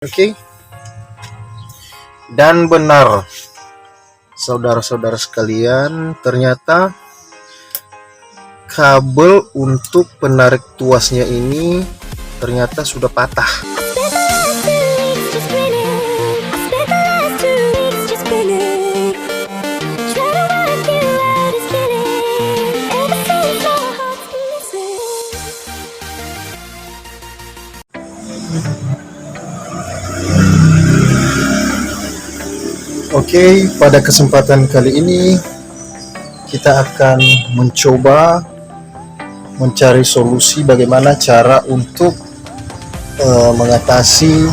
Oke, dan benar, saudara-saudara sekalian, ternyata kabel untuk penarik tuasnya ini ternyata sudah patah. Oke, pada kesempatan kali ini kita akan mencoba mencari solusi bagaimana cara untuk mengatasi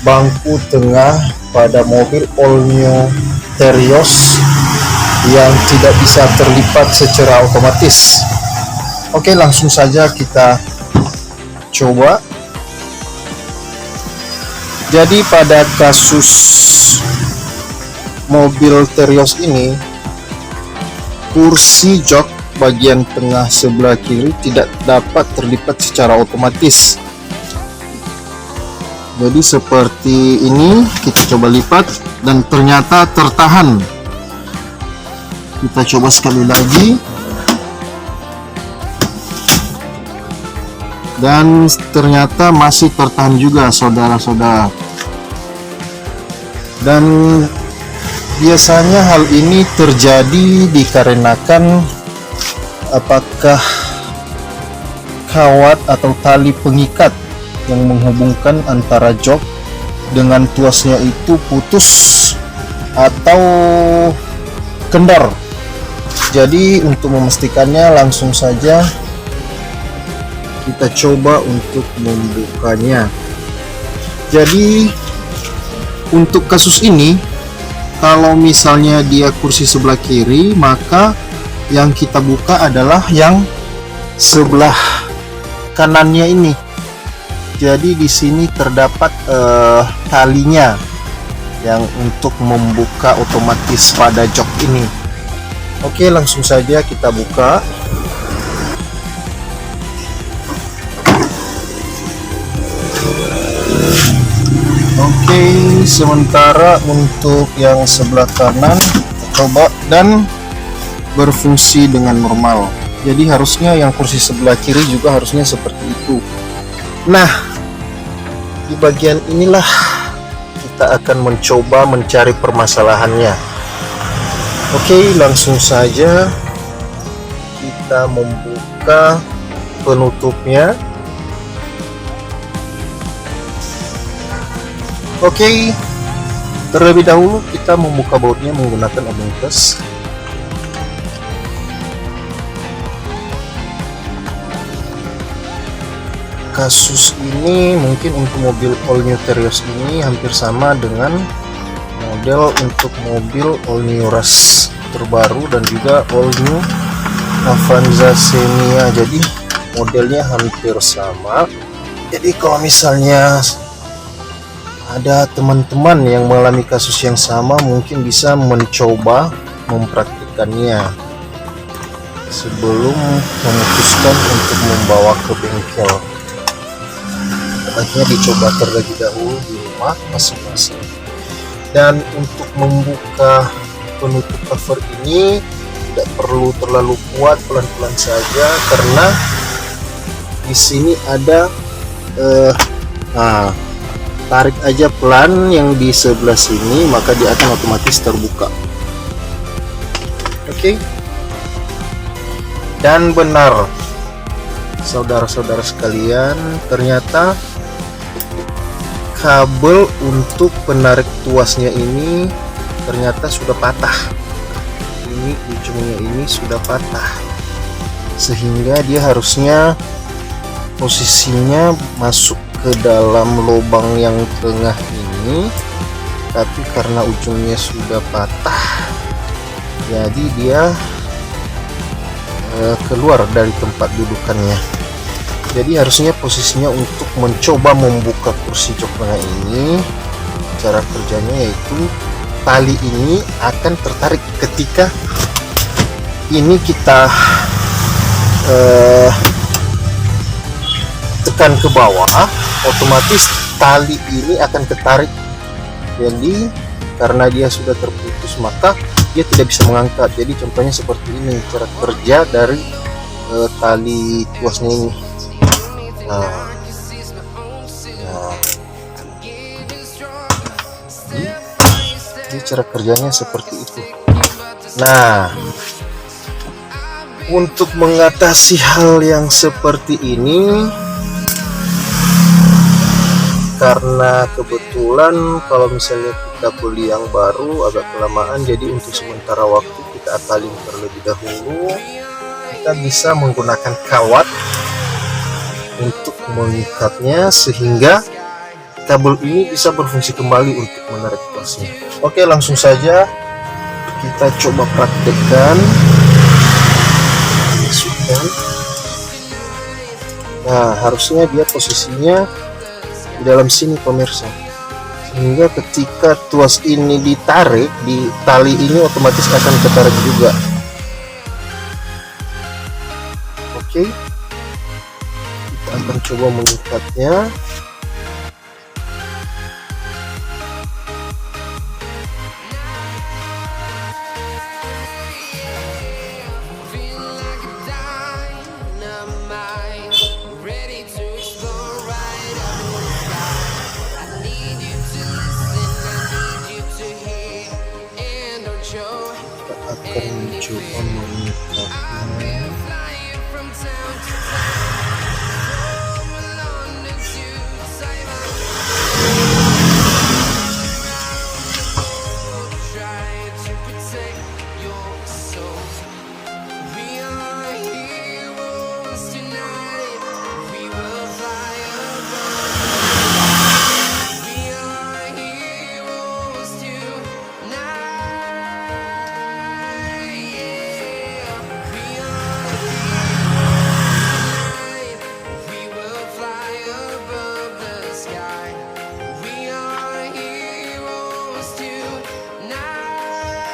bangku tengah pada mobil all new Terios yang tidak bisa terlipat secara otomatis. Oke, langsung saja kita coba. Jadi pada kasus mobil Terios ini, kursi jok bagian tengah sebelah kiri tidak dapat terlipat secara otomatis. Jadi seperti ini, kita coba lipat dan ternyata tertahan. Kita coba sekali lagi, dan ternyata masih tertahan juga, saudara-saudara. Dan biasanya hal ini terjadi dikarenakan apakah kawat atau tali pengikat yang menghubungkan antara jok dengan tuasnya itu putus atau kendor. Jadi untuk memastikannya, langsung saja kita coba untuk membukanya. Jadi untuk kasus ini, kalau misalnya dia kursi sebelah kiri, maka yang kita buka adalah yang sebelah kanannya ini. Jadi di sini terdapat talinya yang untuk membuka otomatis pada jok ini. Oke, langsung saja kita buka. Oke, sementara untuk yang sebelah kanan coba dan berfungsi dengan normal. Jadi harusnya yang kursi sebelah kiri juga harusnya seperti itu. Nah, di bagian inilah kita akan mencoba mencari permasalahannya. Oke, langsung saja kita membuka penutupnya. Oke, terlebih dahulu kita membuka bautnya menggunakan obeng gas. Kasus ini mungkin untuk mobil all new Terios ini hampir sama dengan model untuk mobil all new Rush terbaru dan juga all new Avanza Xenia. Jadi modelnya hampir sama. Jadi kalau misalnya ada teman-teman yang mengalami kasus yang sama, mungkin bisa mencoba mempraktikannya sebelum memutuskan untuk membawa ke bengkel. Baiknya dicoba terlebih dahulu di rumah masing-masing. Dan untuk membuka penutup cover ini tidak perlu terlalu kuat, pelan-pelan saja, karena di sini ada tarik aja pelan yang di sebelah sini, maka dia akan otomatis terbuka. Oke. Dan benar, saudara-saudara sekalian, ternyata kabel untuk penarik tuasnya ini ternyata sudah patah. Ini ujungnya ini sudah patah, sehingga dia harusnya posisinya masuk ke dalam lubang yang tengah ini, tapi karena ujungnya sudah patah, jadi dia keluar dari tempat dudukannya. Jadi harusnya posisinya untuk mencoba membuka kursi jok tengah ini, cara kerjanya yaitu tali ini akan tertarik ketika ini kita tekan ke bawah, otomatis tali ini akan ketarik. Jadi karena dia sudah terputus maka dia tidak bisa mengangkat. Jadi contohnya seperti ini cara kerja dari tali tuasnya ini. Nah, jadi cara kerjanya seperti itu. Nah, untuk mengatasi hal yang seperti ini, karena kebetulan kalau misalnya kita beli yang baru agak kelamaan, jadi untuk sementara waktu kita akalin terlebih dahulu. Kita bisa menggunakan kawat untuk mengikatnya sehingga kabel ini bisa berfungsi kembali untuk menarik tuasnya. Oke, langsung saja kita coba praktekkan. Masukkan. Nah, harusnya dia posisinya di dalam sini pemirsa, sehingga ketika tuas ini ditarik di tali ini otomatis akan ketarik juga. Oke, kita akan coba mengikatnya. Akan mencoba mengikatnya.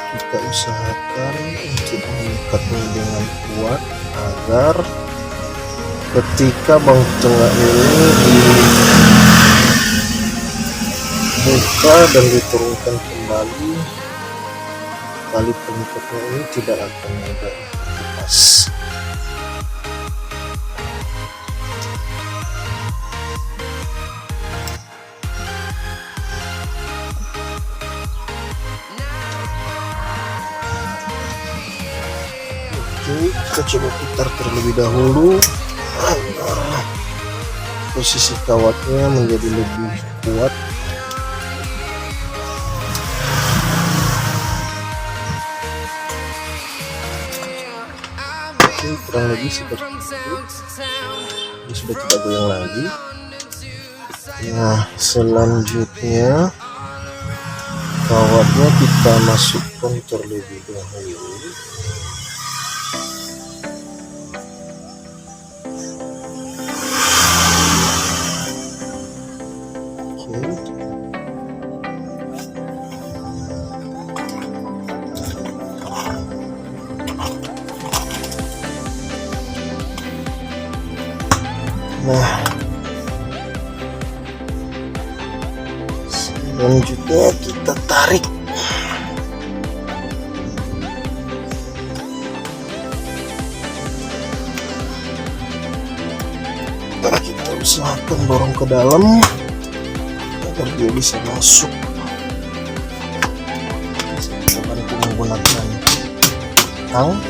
Kita usahakan untuk mengikatnya dengan kuat agar ketika bangku tengah ini dibuka dan diturunkan kembali, tali pengikatnya ini tidak akan mudah lepas. Kita coba putar terlebih dahulu agar posisi kawatnya menjadi lebih kuat. Oke, kurang lebih seperti itu. Ini sudah tidak goyang lagi. Nah, selanjutnya kawatnya kita masukkan terlebih dahulu. Nah, selanjutnya kita tarik. Kita usahakan dorong ke dalam agar dia bisa masuk. Kita bantu menggunakan tang.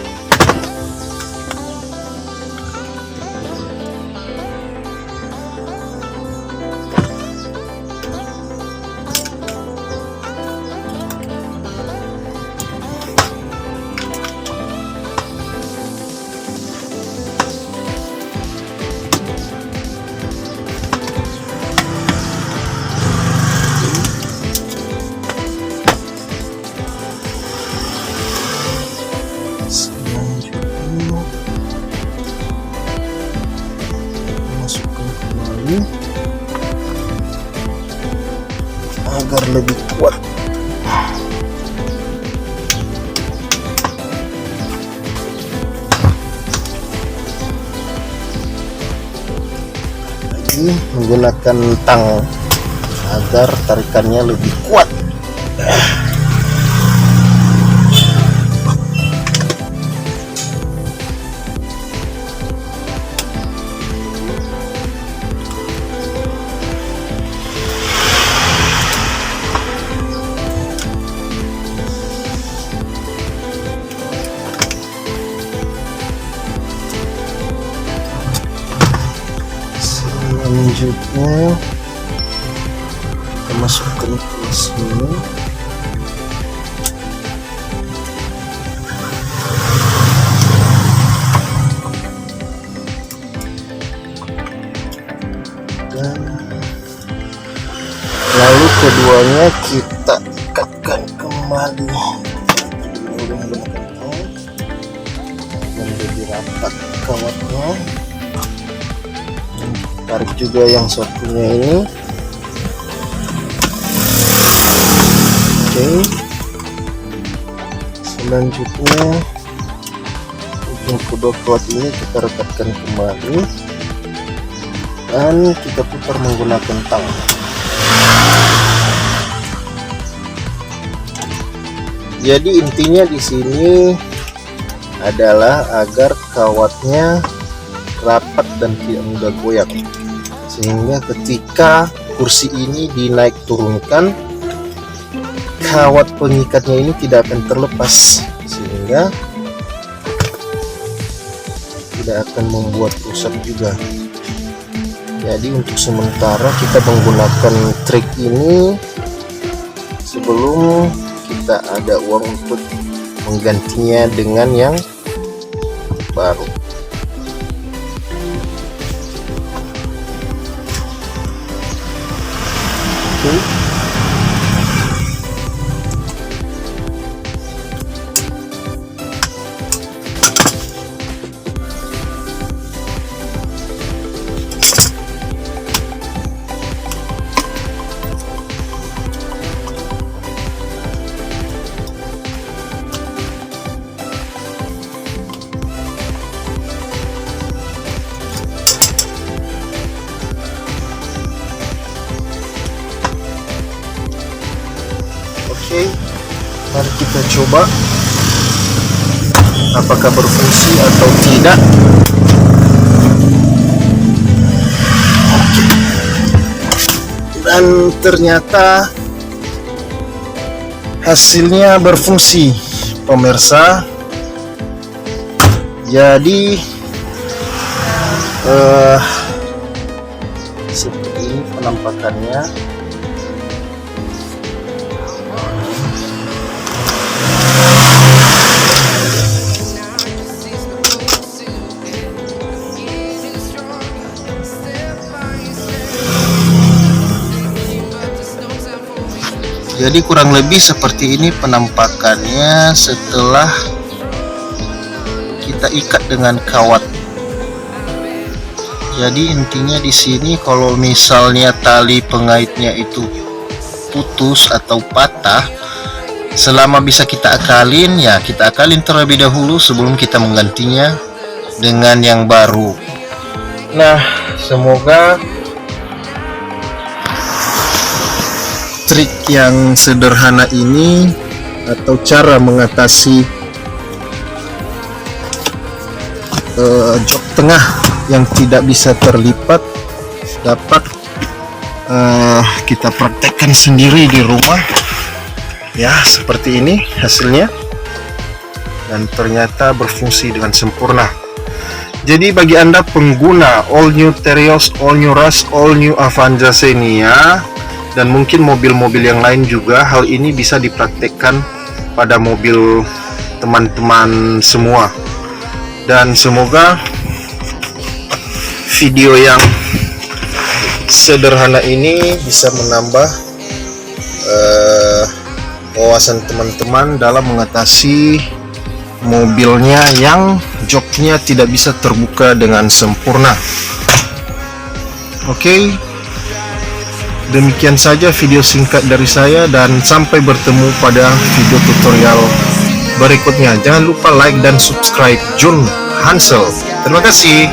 Agar lebih kuat. Lagi menggunakan tang. agar tarikannya lebih kuat. Selanjutnya kita masukkan ke sini. Dan lalu keduanya kita ikatkan kembali menjadi rapat kawatnya. Tarik juga yang satunya ini. Oke. Selanjutnya ujung kedua kawat ini kita rekatkan kembali dan kita putar menggunakan tang. Jadi intinya di sini adalah agar kawatnya rapat dan tidak mudah goyang, sehingga ketika kursi ini dinaik turunkan, kawat pengikatnya ini tidak akan terlepas, sehingga tidak akan membuat rusak juga. Jadi untuk sementara kita menggunakan trik ini sebelum kita ada uang untuk menggantinya dengan yang baru. Oke, mari kita coba apakah berfungsi atau tidak. Dan ternyata hasilnya berfungsi, pemirsa. Jadi seperti ini penampakannya. Jadi kurang lebih seperti ini penampakannya setelah kita ikat dengan kawat. Jadi intinya di sini kalau misalnya tali pengaitnya itu putus atau patah, selama bisa kita akalin, ya kita akalin terlebih dahulu sebelum kita menggantinya dengan yang baru. Nah, semoga trik yang sederhana ini atau cara mengatasi jok tengah yang tidak bisa terlipat dapat kita praktekkan sendiri di rumah. Ya, seperti ini hasilnya, dan ternyata berfungsi dengan sempurna. Jadi bagi Anda pengguna all new Terios, all new Rush, all new Avanza Xenia, dan mungkin mobil-mobil yang lain juga, hal ini bisa dipraktekkan pada mobil teman-teman semua. Dan semoga video yang sederhana ini bisa menambah wawasan teman-teman dalam mengatasi mobilnya yang joknya tidak bisa terbuka dengan sempurna. Oke. Demikian saja video singkat dari saya, dan sampai bertemu pada video tutorial berikutnya. Jangan lupa like dan subscribe Jun Hansel. Terima kasih.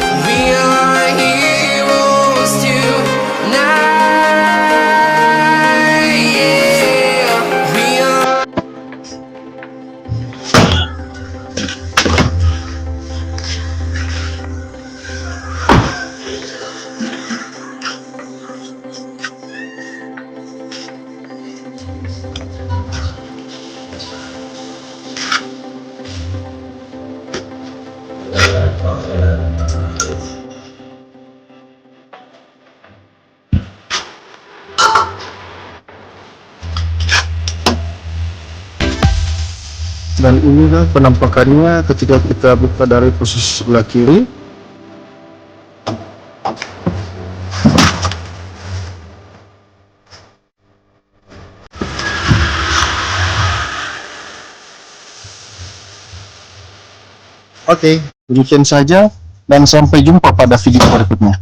Dan ini kan penampakannya ketika kita buka dari posisi sebelah kiri. Oke, demikian saja dan sampai jumpa pada video berikutnya.